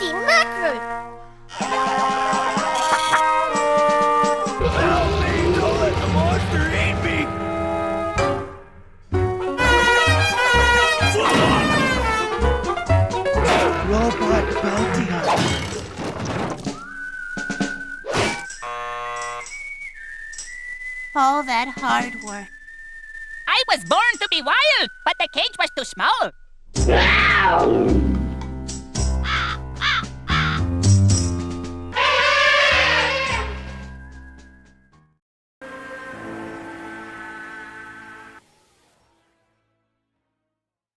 Holy mackerel! Help me! Don't let the monster eat me! Robot bounty hunter. All that hard work. I was born to be wild, but the cage was too small.